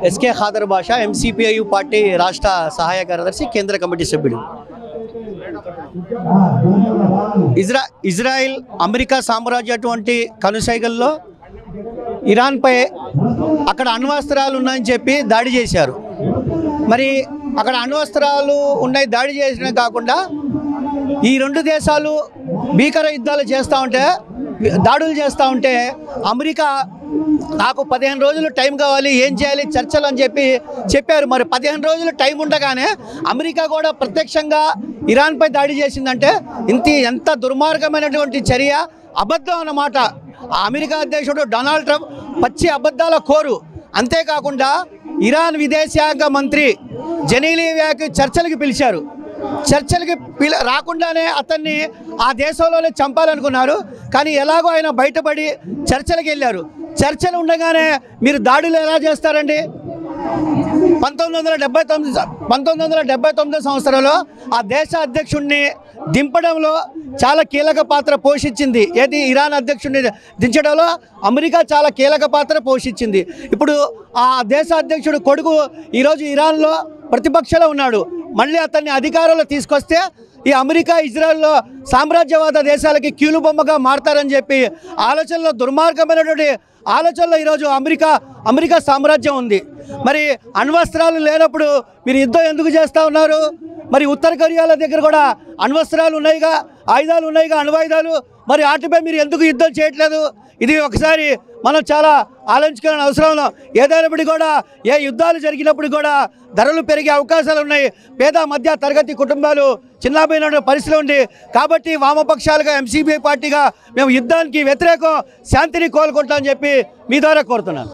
SK Khader బాషా MCPIU party రాష్ట్ర సహాయ కార్యదర్శి కేంద్ర కమిటీ సభ్యుడు. ఇజ్రాయిల్ అమెరికా సామ్రాజ్య అటువంటి కనుసైగల్లో ఇరాన్పై అక్కడ అణ్వస్త్రాలు ఉన్నాయని చెప్పి దాడి చేశారు. మరి అక్కడ అణ్వస్త్రాలు ఉన్నాయి దాడి చేసిన కాకుండా ఈ రెండు దేశాలు భీకర యుద్ధాలు చేస్తూ ఉంటే, దాడులు చేస్తూ ఉంటే అమెరికా నాకు 15 రోజులు టైం కావాలి, ఏం చేయాలి చర్చలు అని చెప్పారు. మరి 15 రోజులు టైం ఉండగానే అమెరికా కూడా ప్రత్యక్షంగా ఇరాన్పై దాడి చేసిందంటే ఎంత దుర్మార్గమైనటువంటి చర్య, అబద్ధం అన్నమాట. అమెరికా అధ్యక్షుడు డొనాల్డ్ ట్రంప్ పచ్చి అబద్ధాల కోరు. అంతేకాకుండా ఇరాన్ విదేశాంగ మంత్రి జెనీలియాకి చర్చలకు పిలిచారు. చర్చలకి రాకుండానే అతన్ని ఆ దేశంలోనే చంపాలనుకున్నారు. కానీ ఎలాగో ఆయన బయటపడి చర్చలకు వెళ్ళారు. చర్చలు ఉండగానే మీరు దాడులు ఎలా చేస్తారండి? 1979 సంవత్సరంలో ఆ దేశ అధ్యక్షుడిని దింపడంలో చాలా కీలక పాత్ర పోషించింది. ఏది? ఇరాన్ అధ్యక్షుడిని దించడంలో అమెరికా చాలా కీలక పాత్ర పోషించింది. ఇప్పుడు ఆ దేశ అధ్యక్షుడు కొడుకు ఈరోజు ఇరాన్లో ప్రతిపక్షంలో ఉన్నాడు. మళ్ళీ అతన్ని అధికారంలో తీసుకొస్తే ఈ అమెరికా ఇజ్రాయెల్లో సామ్రాజ్యవాద దేశాలకి కీలుబొమ్మగా మారతారని చెప్పి ఆలోచనలో, దుర్మార్గమైనటువంటి ఆలోచనలో ఈరోజు అమెరికా సామ్రాజ్యం ఉంది. మరి అణ్వస్త్రాలు లేనప్పుడు మీరు యుద్ధం ఎందుకు చేస్తూ ఉన్నారు? మరి ఉత్తర కొరియాల దగ్గర కూడా అణ్వస్త్రాలు ఉన్నాయిగా, ఆయుధాలు ఉన్నాయిగా, అణ్వాయుధాలు. మరి వాటిపై మీరు ఎందుకు యుద్ధం చేయట్లేదు? ఇది ఒకసారి మనం చాలా ఆలోచించుకోవాలని అవసరం. ఏదైనప్పటికీ కూడా ఏ యుద్ధాలు జరిగినప్పుడు కూడా ధరలు పెరిగే అవకాశాలు ఉన్నాయి. పేద మధ్య తరగతి కుటుంబాలు చిన్నపోయిన పరిస్థితి ఉంది. కాబట్టి వామపక్షాలుగా ఎంసీపీ పార్టీగా మేము యుద్ధానికి వ్యతిరేకం, శాంతిని కోలుకుంటామని చెప్పి మీ ద్వారా కోరుతున్నాను.